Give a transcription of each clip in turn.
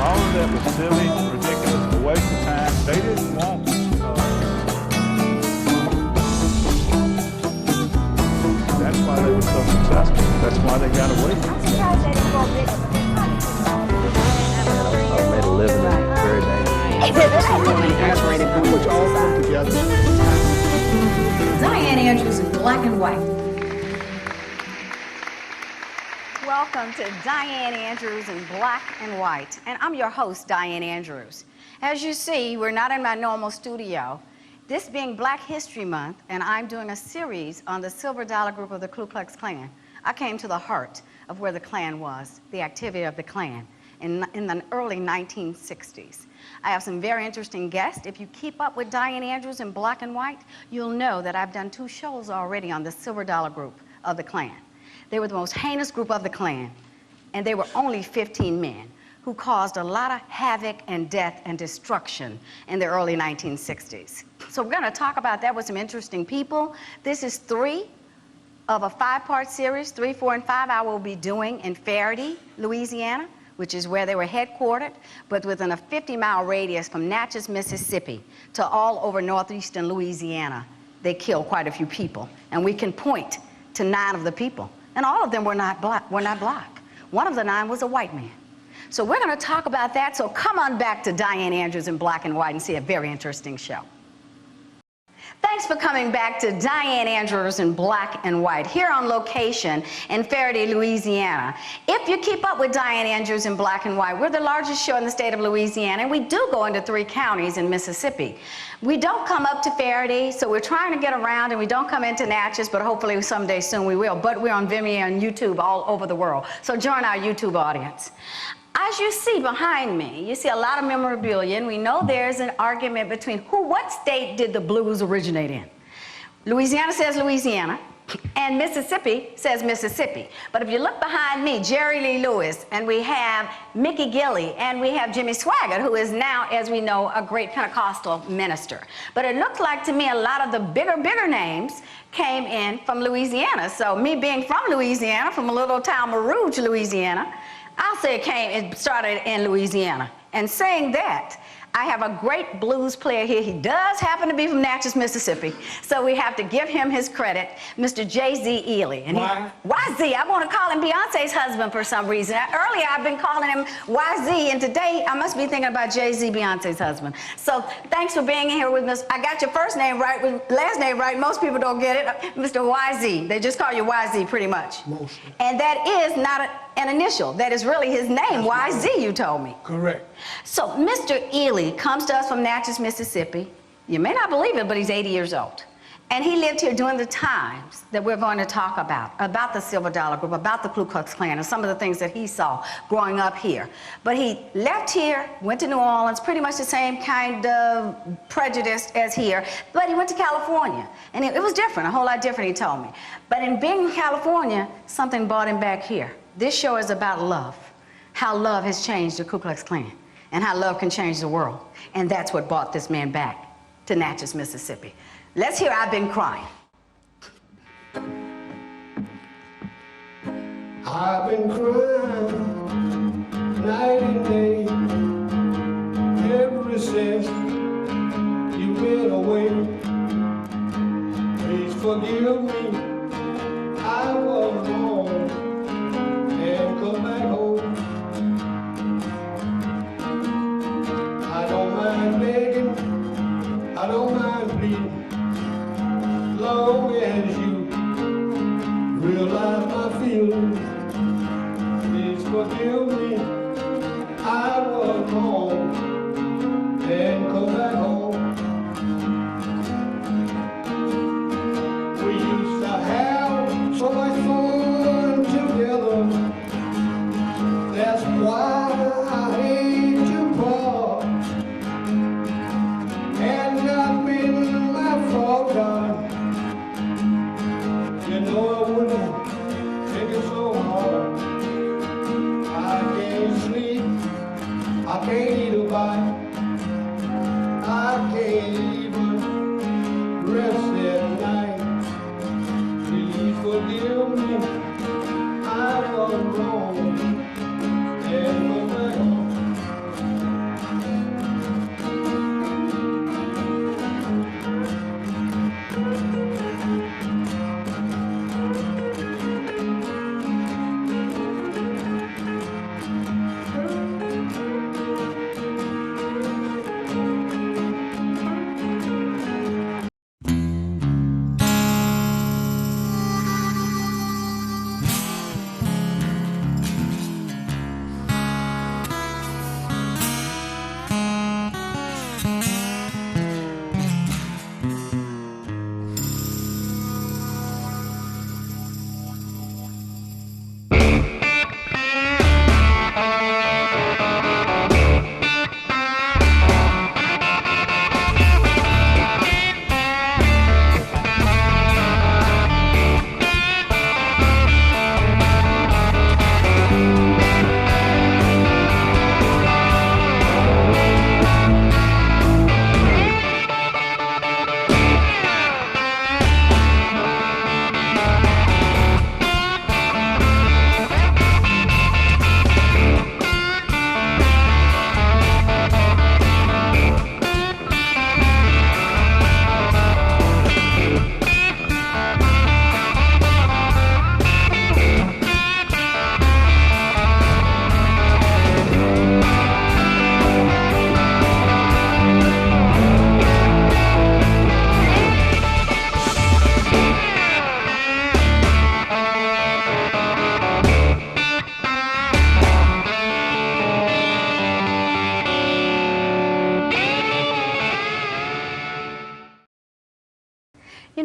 all of that was silly, ridiculous, a waste of time. They didn't want that's why they were so successful. That's why they got away. I'm surprised they didn't go bigger, but they probably I made a living in Ferriday. Which all come together. Dianne Andrews in black and white. Welcome to Dianne Andrews in Black and White, and I'm your host, Dianne Andrews. As you see, we're not in my normal studio. This being Black History Month, and I'm doing a series on the Silver Dollar Group of the Ku Klux Klan. I came to the heart of where the Klan was, the activity of the Klan in the early 1960s. I have some very interesting guests. If you keep up with Dianne Andrews in Black and White, you'll know that I've done 2 shows already on the Silver Dollar Group of the Klan. They were the most heinous group of the Klan, and they were only 15 men who caused a lot of havoc and death and destruction in the early 1960s. So we're going to talk about that with some interesting people. This is 3 of a 5-part series. 3, 4, and 5 I will be doing in Ferriday, Louisiana, which is where they were headquartered, but within a 50-mile radius from Natchez, Mississippi, to all over northeastern Louisiana. They killed quite a few people, and we can point to 9 of the people. And all of them were not black. One of the 9 was a white man. So we're going to talk about that. So come on back to Dianne Andrews in Black and White and see a very interesting show. Thanks for coming back to Dianne Andrews in Black and White, here on location in Ferriday, Louisiana. If you keep up with Dianne Andrews in Black and White, we're the largest show in the state of Louisiana, and we do go into 3 counties in Mississippi. We don't come up to Ferriday, so we're trying to get around, and we don't come into Natchez, but hopefully someday soon we will. But we're on Vimeo and YouTube all over the world, so join our YouTube audience. As you see behind me, you see a lot of memorabilia, and we know there's an argument between what state did the blues originate in? Louisiana says Louisiana, and Mississippi says Mississippi. But if you look behind me, Jerry Lee Lewis, and we have Mickey Gilley, and we have Jimmy Swaggart, who is now, as we know, a great Pentecostal minister. But it looked like to me a lot of the bigger names came in from Louisiana. So me being from Louisiana, from a little town, Rouge, Louisiana, I'll say it started in Louisiana. And saying that, I have a great blues player here. He does happen to be from Natchez, Mississippi, so we have to give him his credit, Mr. J.Z. Ely. And YZ, I want to call him Beyonce's husband for some reason. Earlier, I've been calling him YZ, and today I must be thinking about Jay-Z, Beyonce's husband. So thanks for being here with us. I got your first name right, last name right. Most people don't get it. Mr. YZ. They just call you YZ pretty much. Mostly. And that is not an initial. That is really his name, YZ, you told me. Correct. So Mr. Ely comes to us from Natchez, Mississippi. You may not believe it, but he's 80 years old. And he lived here during the times that we're going to talk about the Silver Dollar Group, about the Ku Klux Klan, and some of the things that he saw growing up here. But he left here, went to New Orleans, pretty much the same kind of prejudice as here, but he went to California. And it was different, a whole lot different, he told me. But in being in California, something brought him back here. This show is about love, how love has changed the Ku Klux Klan, and how love can change the world. And that's what brought this man back to Natchez, Mississippi. Let's hear I've Been Crying. I've been crying night and day ever since you've been away. Please forgive me, I was wrong, and come back home. I don't mind begging, I don't mind pleading, as long as you realize my feelings. Please forgive me, I was wrong, and come back home. We used to have so much fun together. That's why I hate to part. And not been my fault, God. You know I wouldn't take it so hard. I can't sleep, I can't eat a bite, I can't even rest at night. Please forgive me, I was wrong, and come back home.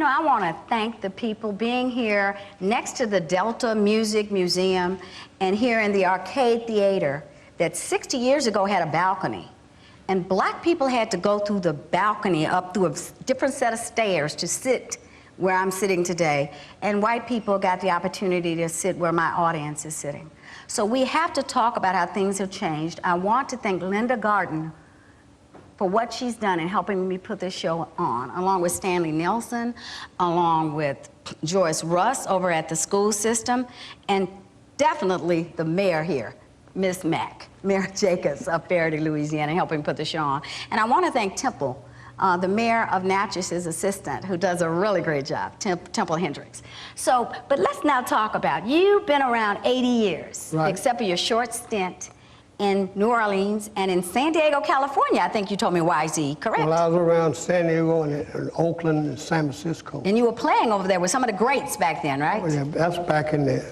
know, I want to thank the people being here next to the Delta Music Museum and here in the Arcade Theater that 60 years ago had a balcony. And black people had to go through the balcony up through a different set of stairs to sit where I'm sitting today. And white people got the opportunity to sit where my audience is sitting. So we have to talk about how things have changed. I want to thank Linda Garden for what she's done in helping me put this show on, along with Stanley Nelson, along with Joyce Russ over at the school system, and definitely the mayor here, Miss Mack, Mayor Jacobs of Ferriday, Louisiana, helping put the show on. And I want to thank Temple, the mayor of Natchez's assistant, who does a really great job, Temple Hendricks. So, but let's now talk about, you've been around 80 years, Right. except for your short stint in New Orleans and in San Diego, California, I think you told me, YZ, correct? Well, I was around San Diego and Oakland and San Francisco. And you were playing over there with some of the greats back then, right? Well, yeah, that's back in the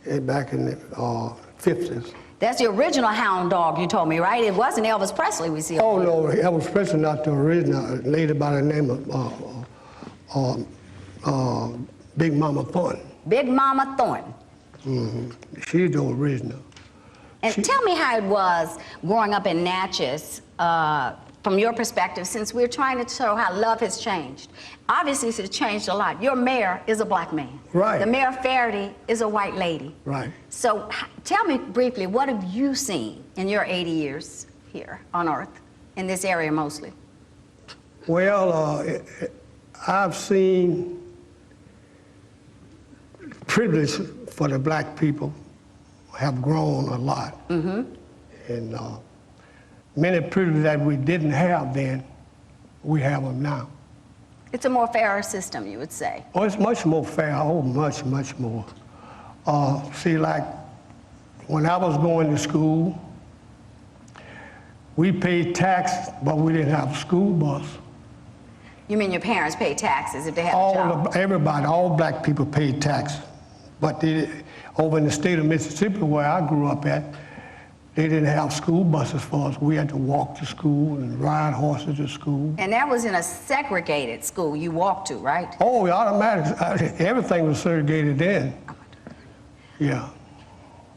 50s. That's the original hound dog you told me, right? It wasn't Elvis Presley we see. Oh, no, Elvis Presley not the original. A lady by the name of Big Mama Thornton. Big Mama Thornton. She's the original. And tell me how it was growing up in Natchez, from your perspective, since we're trying to show how love has changed. Obviously, it's changed a lot. Your mayor is a black man. Right. The mayor of Ferriday is a white lady. Right. So tell me briefly, what have you seen in your 80 years here on Earth, in this area mostly? Well, I've seen privilege for the black people have grown a lot. And many privileges that we didn't have then, we have them now. It's a more fairer system, you would say. Oh, it's much more fair, oh, much, much more. See, like, when I was going to school, we paid tax, but we didn't have a school bus. You mean your parents paid taxes if they had a job? Everybody, all black people paid tax. But over in the state of Mississippi, where I grew up at, they didn't have school buses for us. We had to walk to school and ride horses to school. And that was in a segregated school you walked to, right? Oh, automatic. Everything was segregated then. Yeah.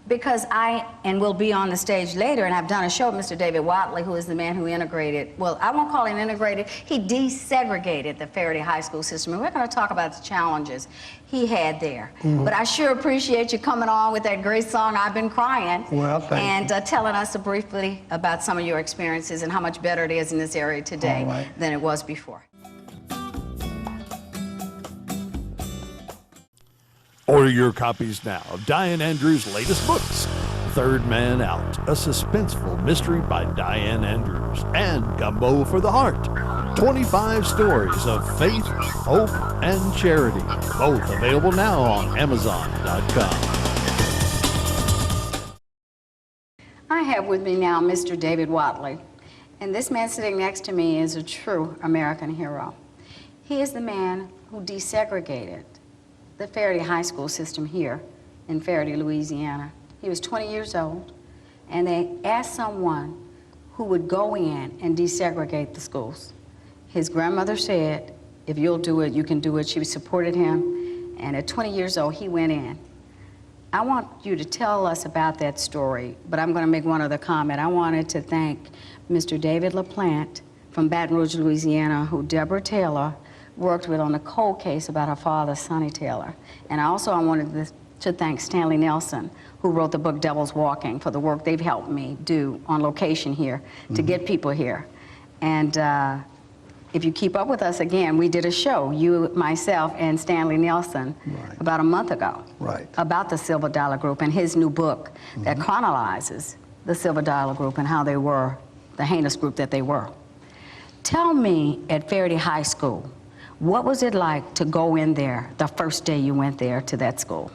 Because and we'll be on the stage later, and I've done a show with Mr. David Whatley, who is the man who integrated, well, I won't call him integrated, he desegregated the Ferriday High School system. And we're going to talk about the challenges he had there. But I sure appreciate you coming on with that great song, I've Been Crying. Well, thank and telling us briefly about some of your experiences and how much better it is in this area today than it was before. Order your copies now of Dianne Andrews' latest books, Third Man Out, a suspenseful mystery by Dianne Andrews, and Gumbo for the Heart, 25 stories of faith, hope, and charity, both available now on Amazon.com. I have with me now Mr. David Whatley, and this man sitting next to me is a true American hero. He is the man who desegregated the Ferriday High School system here in Ferriday, Louisiana. He was 20 years old, and they asked someone who would go in and desegregate the schools. His grandmother said, if you'll do it, you can do it. She supported him, and at 20 years old, he went in. I want you to tell us about that story, but I'm going to make one other comment. I wanted to thank Mr. David LaPlante from Baton Rouge, Louisiana, who Debra Taylor worked with on a cold case about her father, Sonny Taylor. And I wanted to thank Stanley Nelson, who wrote the book Devil's Walking, for the work they've helped me do on location here to get people here. And if you keep up with us, again, we did a show, you, myself, and Stanley Nelson, about a month ago, about the Silver Dollar Group and his new book that chronologizes the Silver Dollar Group and how they were the heinous group that they were. Tell me, at Ferriday High School, what was it like to go in there the first day you went there to that school?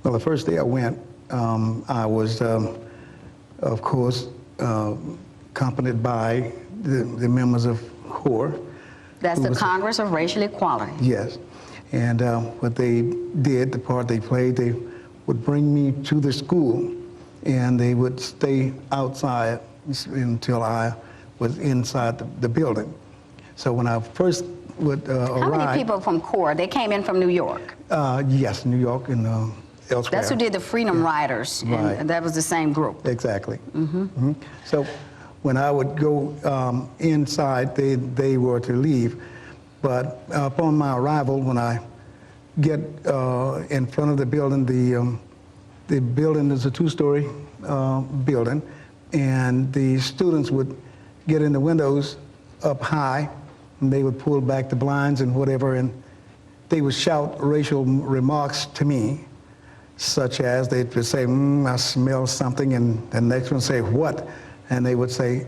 Well, the first day I went, I was, of course, accompanied by the members of CORE. That's the Congress of Racial Equality. Yes. And what they did, the part they played, they would bring me to the school, and they would stay outside until I was inside the building. So when I first would arrive. How many people from Corps? They came in from New York. Yes, New York and elsewhere. That's who did the Freedom Riders, Right. and that was the same group. Exactly. So when I would go inside, they were to leave. But upon my arrival, when I get in front of the building is a two-story building, and the students would get in the windows up high, and they would pull back the blinds and whatever, and they would shout racial remarks to me, such as they'd say, I smell something, and the next one say, what? And they would say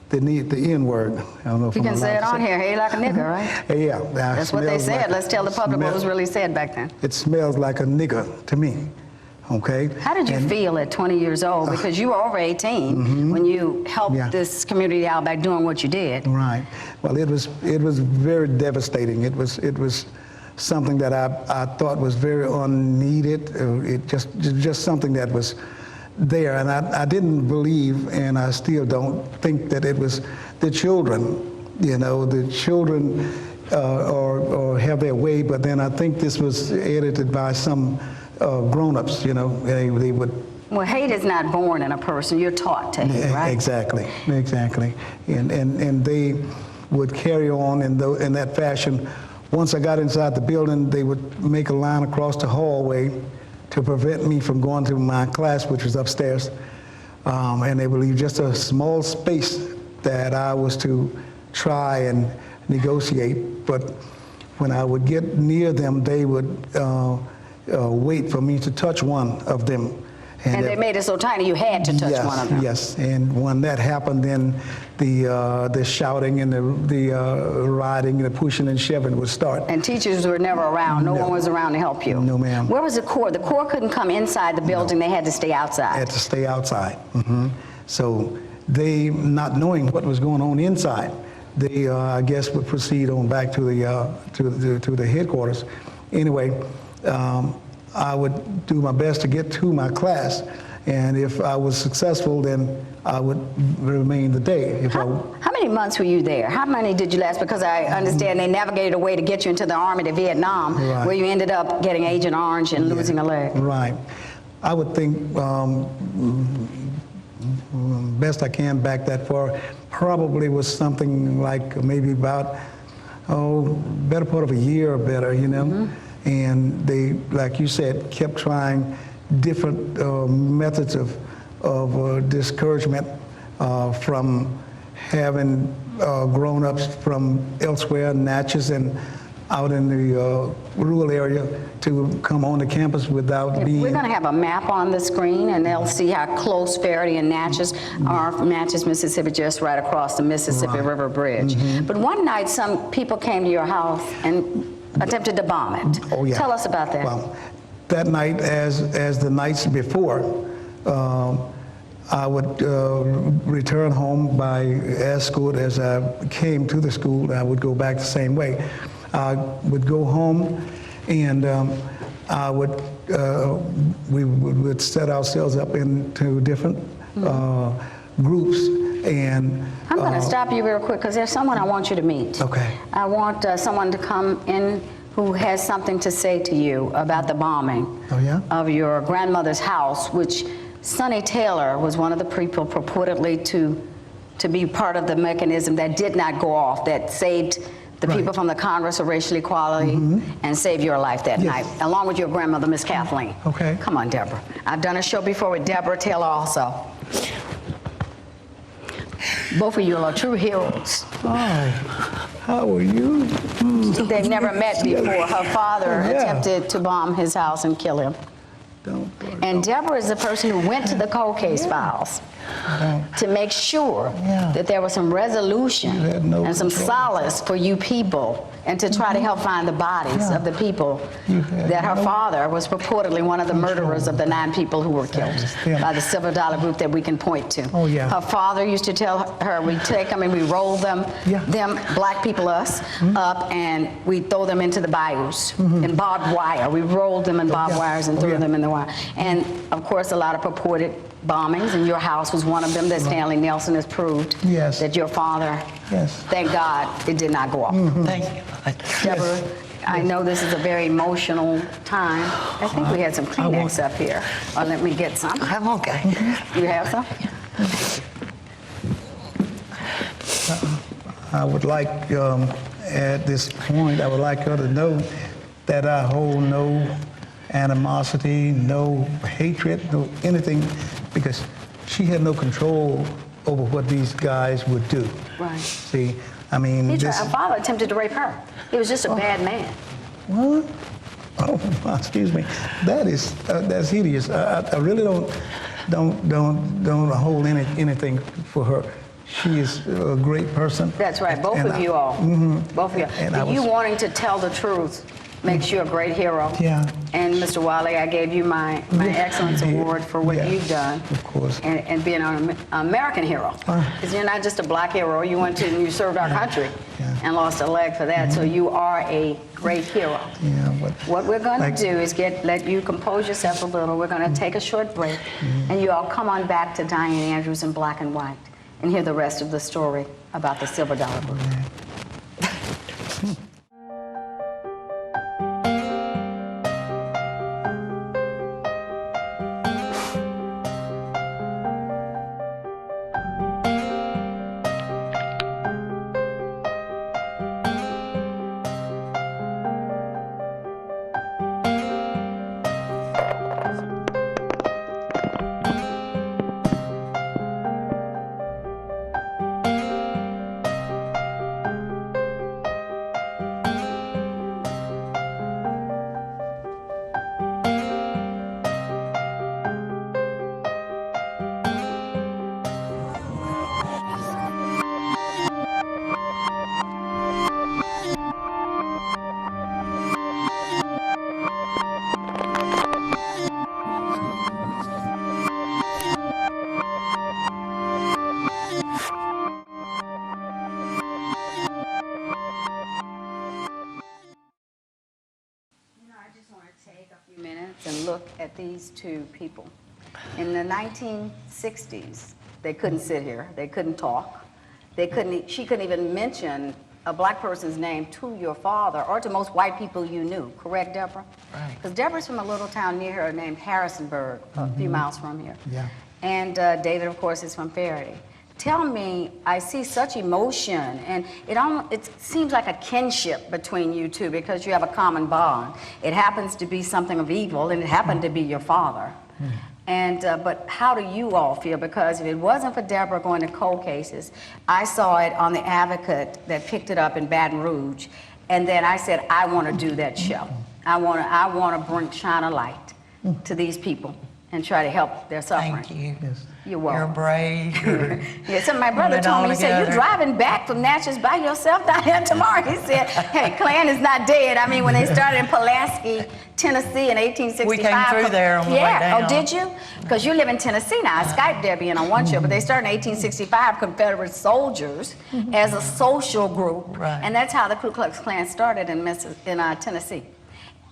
the N-word. I don't know if You I'm can say allowed it to on here, hey, like a nigger, right? Yeah. That's what they said. Let's tell the public what was really said back then. It smells like a nigger to me, okay? How did you feel at 20 years old? Because you were over 18 when you helped this community out by doing what you did. Right. Well, it was very devastating. It was something that I thought was very unneeded. It just something that was there, and I didn't believe, and I still don't think that it was the children. You know, the children or have their way, but then I think this was edited by some grown-ups. You know, they would. Well, hate is not born in a person. You're taught to hate, right? Exactly. And they would carry on in that fashion. Once I got inside the building, they would make a line across the hallway to prevent me from going to my class, which was upstairs. And they would leave just a small space that I was to try and negotiate. But when I would get near them, they would wait for me to touch one of them. And they made it so tiny you had to touch one of them. Yes, and when that happened, then the shouting and the riding and the pushing and shoving would start. And teachers were never around. No one was around to help you. No, ma'am. Where was the Corps? The Corps couldn't come inside the building. They had to stay outside. Had to stay outside. So they, not knowing what was going on inside, they, I guess, would proceed on back to the headquarters. Anyway, I would do my best to get to my class, and if I was successful, then I would remain the day. How many months were you there? How many did you last? Because I understand they navigated a way to get you into the Army to Vietnam, where you ended up getting Agent Orange and losing a leg. Right. I would think, best I can back that far, probably was something like maybe about, better part of a year or better, you know? And they, like you said, kept trying different methods of discouragement from having grown-ups from elsewhere, Natchez and out in the rural area, to come on the campus without being... We're going to have a map on the screen, and they'll see how close Ferriday and Natchez are from Natchez, Mississippi, just right across the Mississippi River Bridge. But one night, some people came to your house and attempted to bomb it. Oh, yeah. Tell us about that. Well, that night, as the nights before, I would return home by escort. As I came to the school, I would go back the same way. I would go home, and I would we would set ourselves up into different groups. And I'm going to stop you real quick because there's someone I want you to meet. Okay. I want someone to come in who has something to say to you about the bombing of your grandmother's house, which Sonny Taylor was one of the people purportedly to be part of the mechanism that did not go off, that saved the people from the Congress of Racial Equality and saved your life that night, along with your grandmother, Miss Kathleen. Okay. Come on, Deborah. I've done a show before with Debra Taylor also. Both of you are true heroes. Hi, how are you? They've never met before. Her father attempted to bomb his house and kill him. And Deborah is the person who went to the cold case files to make sure that there was some resolution and some solace for you people, and to try to help find the bodies of the people that her father was purportedly one of the murderers of the 9 people who were killed by the Silver Dollar Group that we can point to. Her father used to tell her, we take them and we roll them, black people, us, up, and we throw them into the bayous in barbed wire. We rolled them in barbed wires and threw them in the while. And of course, a lot of purported bombings, and your house was one of them that Stanley Nelson has proved Yes. that your father, Yes. thank God, it did not go off. Thank you. Deborah, I know this is a very emotional time. I think we had some Kleenex up here. Or let me get some. I'm okay. You have some? I would like, at this point, I would like her to know that I hold no animosity, no hatred, no anything, because she had no control over what these guys would do. Right. See, I mean, Her this. father attempted to rape her. He was just a bad man. What? Oh, excuse me. That's hideous. I really don't hold anything for her. She is a great person. That's right, both And of you all. Both of you. And But you wanting to tell the truth makes you a great hero. Yeah. And Mr. Whatley, I gave you my Excellence Award for what Yeah, you've done. of course. And being an American hero. Because you're not just a black hero, you went to and you served our country and lost a leg for that. So you are a great hero. Yeah, but What we're going like- to do is let you compose yourself a little. We're going to take a short break. And you all come on back to Dianne Andrews in Black and White and hear the rest of the story about the silver dollar book. And look at these two people. In the 1960s, they couldn't sit here. They couldn't talk. She couldn't even mention a black person's name to your father or to most white people you knew. Correct, Deborah? Right. Because Deborah's from a little town near her named Harrisonburg, a few miles from here. Yeah. And David, of course, is from Ferriday. Tell me, I see such emotion, and it seems like a kinship between you two because you have a common bond. It happens to be something of evil, and it happened to be your father. And but how do you all feel? Because if it wasn't for Deborah going to cold cases, I saw it on the Advocate that picked it up in Baton Rouge, and then I said, I want to do that show. I want to shine a light to these people and try to help their suffering. Thank you. Yes. You're welcome. You're brave. Yeah, so my brother Put it told all me, he said, you're together. driving back from Natchez by yourself down here tomorrow. He said, hey, Klan is not dead. I mean, when they started in Pulaski, Tennessee in 1865. We came through there on the way down. Oh, did you? Because you live in Tennessee now. I Skyped Debbie in on one show, but they started in 1865, Confederate soldiers as a social group. Right. And that's how the Ku Klux Klan started in Tennessee.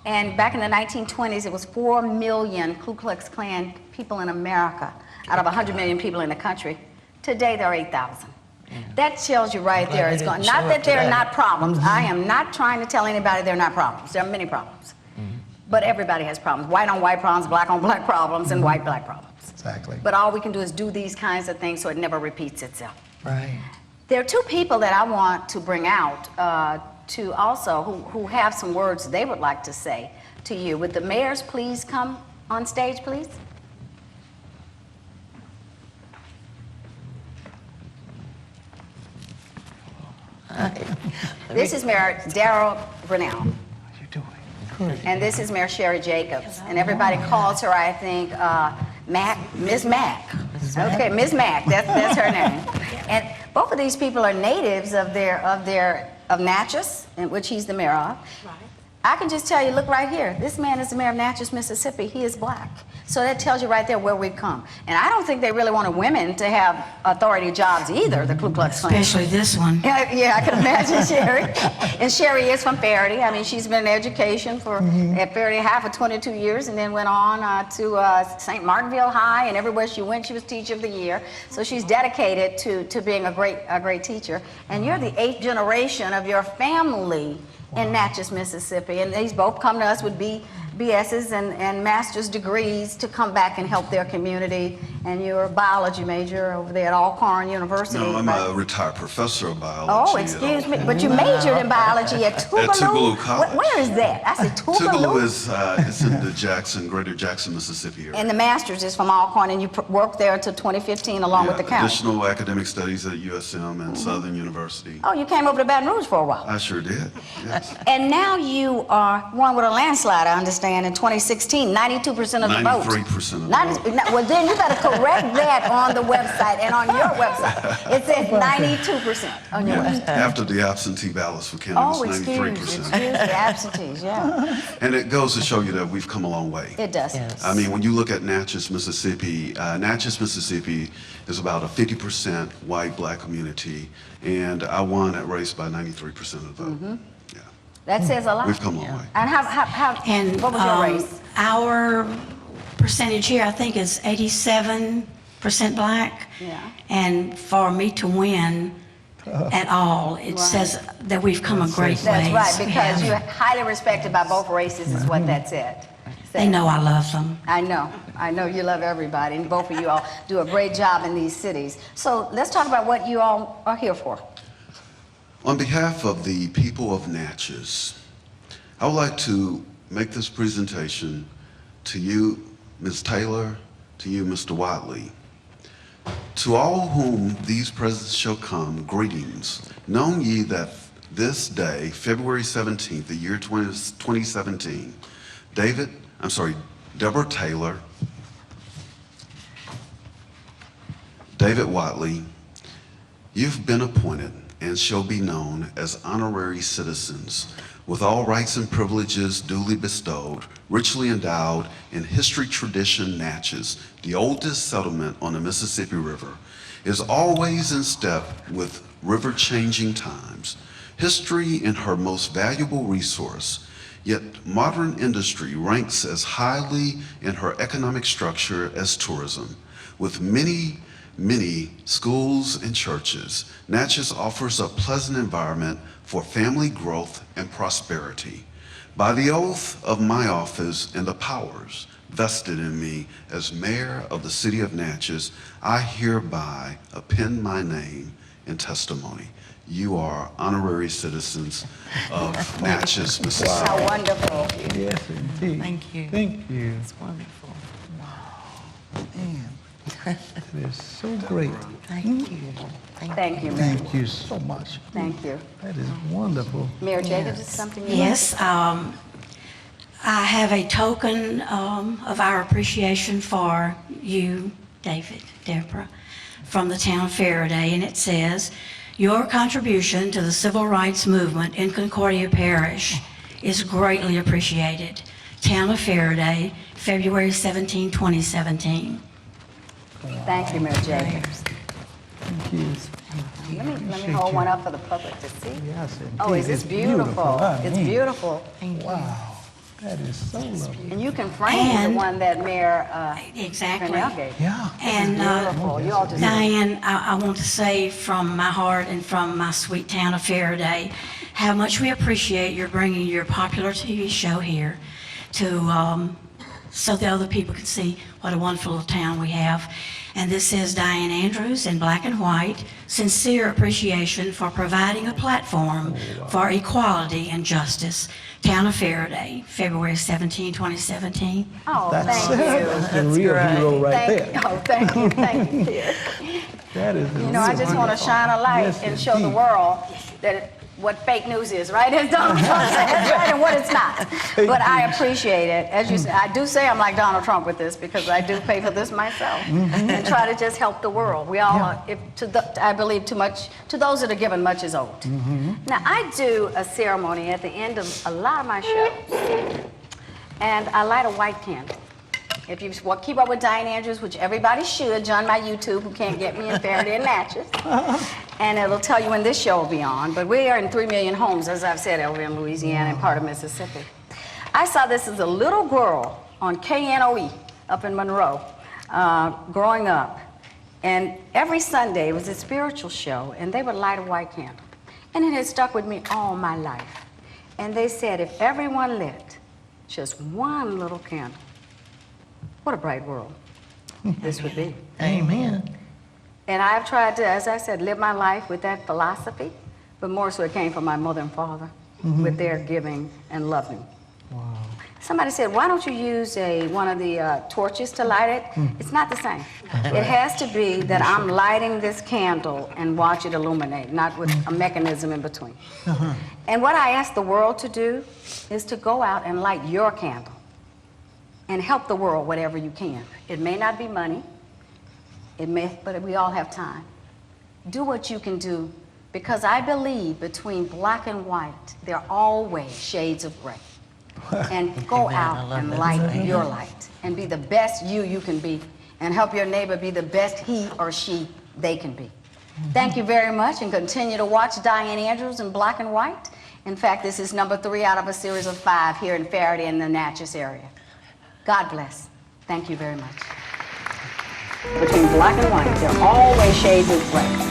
And back in the 1920s, it was 4 million Ku Klux Klan people in America out of 100 million people in the country. Today, there are 8,000. That tells you right there. It's going. Not that there are not problems. I am not trying to tell anybody there are not problems. There are many problems. But everybody has problems. White on white problems, black on black problems, and white black problems. Exactly. But all we can do is do these kinds of things so it never repeats itself. Right. There are two people that I want to bring out to also who have some words they would like to say to you. Would the mayors please come on stage, please? This is Mayor Darrell Grinnell. And this is Mayor Sherry Jacobs. And everybody calls her, I think, Ms. Mack. Okay, Ms. Mack, that's her name. And both of these people are natives of Natchez, in which he's the mayor of. I can just tell you, look right here. This man is the mayor of Natchez, Mississippi. He is black. So that tells you right there where we've come. And I don't think they really wanted women to have authority jobs either, the Ku Klux Klan. Especially this one. Yeah, I can imagine Sherry. And Sherry is from Ferriday. I mean, she's been in education at Ferriday half of 22 years and then went on to St. Martinville High, and everywhere she went, she was Teacher of the Year. So she's dedicated to being a great teacher. And you're the 8th generation of your family in Natchez, Mississippi. And these both come to us with BS's and master's degrees to come back and help their community. And you're a biology major over there at Alcorn University. No, I'm right? a retired professor of biology. Oh, excuse me, but you majored in biology at Tougaloo? At Tougaloo College. Where is that? I said Tougaloo? Tougaloo is it's in the greater Jackson, Mississippi area. And the master's is from Alcorn, and you worked there until 2015 along with the county. Additional academic studies at USM and Southern University. Oh, you came over to Baton Rouge for a while. I sure did, yes. And now you are won with a landslide, I understand, in 2016, 92% of the vote. 93% of the vote. Well, then you better correct that on the website and on your website. It says 92% on your website. After the absentee ballots for candidates, Oh, 93%. excuse the absentees, yeah. And it goes to show you that we've come a long way. It does. Yes. I mean, when you look at Natchez, Mississippi is about a 50% white, black community, and I won that race by 93% of the vote. Yeah. That says a lot. We've come a long way. And what was your race? Our percentage here, I think, is 87% black. Yeah. And for me to win at all, it says that we've come a great ways. That's right, because Yeah. you're highly respected by both races, is what that said. They know I love them. I know you love everybody, and both of you all do a great job in these cities. So let's talk about what you all are here for. On behalf of the people of Natchez, I would like to make this presentation to you, Ms. Taylor, to you, Mr. Whatley. To all whom these presents shall come, greetings. Know ye that this day, February 17th, the year 2017, Debra Taylor, David Whatley, you've been appointed and shall be known as honorary citizens with all rights and privileges duly bestowed, richly endowed in history, tradition. Natchez, the oldest settlement on the Mississippi River, is always in step with river-changing times. History in her most valuable resource, yet modern industry ranks as highly in her economic structure as tourism. With many schools and churches, Natchez offers a pleasant environment for family growth and prosperity. By the oath of my office and the powers vested in me as mayor of the city of Natchez, I hereby append my name in testimony. You are honorary citizens of Natchez, Mississippi. How wonderful. Yes, indeed. Thank you. Thank you. It's wonderful. Man, that is so great. Thank you. Thank you, Mayor. Thank you so much. Thank you. That is wonderful. Mayor Jacobs, is something you Yes, I have a token of our appreciation for you, David, Deborah, from the town of Ferriday, and it says, your contribution to the civil rights movement in Concordia Parish is greatly appreciated. Town of Ferriday, February 17, 2017. Thank you, Mayor Jacobs. Thank you. Let me hold one up for the public to see. Yes, indeed. Oh, is this beautiful? I It's mean, beautiful. Wow, that is so lovely. And you can frame the And- one that Mayor Exactly. Cornell gave. Yeah. And Beautiful. You all just Diane, I want to say from my heart and from my sweet town of Ferriday, how much we appreciate your bringing your popular TV show here to, so that other people can see what a wonderful little town we have. And this is Dianne Andrews in black and white. Sincere appreciation for providing a platform for equality and justice. Town of Ferriday, February 17, 2017. Oh, That's thank you. the real hero right there. Thank you, dear. That is the You know, I real just want to hero. shine a light Yes, and show the indeed. world that what fake news is, right? As Donald Trump says, right, and what it's not. But I appreciate it. As you say, I do say I'm like Donald Trump with this because I do pay for this myself and try to just help the world. We all, I believe too much, to those that are given, much is owed. Now, I do a ceremony at the end of a lot of my shows, and I light a white candle. If you keep up with Dianne Andrews, which everybody should, join my YouTube who can't get me in Ferriday and Natchez. And it'll tell you when this show will be on. But we are in 3 million homes, as I've said, over in Louisiana and part of Mississippi. I saw this as a little girl on KNOE up in Monroe, growing up. And every Sunday, it was a spiritual show, and they would light a white candle. And it has stuck with me all my life. And they said, if everyone lit just one little candle, what a bright world this would be. Amen. And I've tried to, as I said, live my life with that philosophy, but more so it came from my mother and father with their giving and loving. Wow. Somebody said, why don't you use one of the torches to light it? It's not the same. It has to be that I'm lighting this candle and watch it illuminate, not with a mechanism in between. And what I ask the world to do is to go out and light your candle and help the world whatever you can. It may not be money, but we all have time. Do what you can do, because I believe between black and white, there are always shades of gray. And go out and light your light and be the best you can be, and help your neighbor be the best he or she they can be. Thank you very much, and continue to watch Dianne Andrews in black and white. In fact, this is number 3 out of a series of 5 here in Ferriday and the Natchez area. God bless. Thank you very much. Between black and white, there are always shades of gray.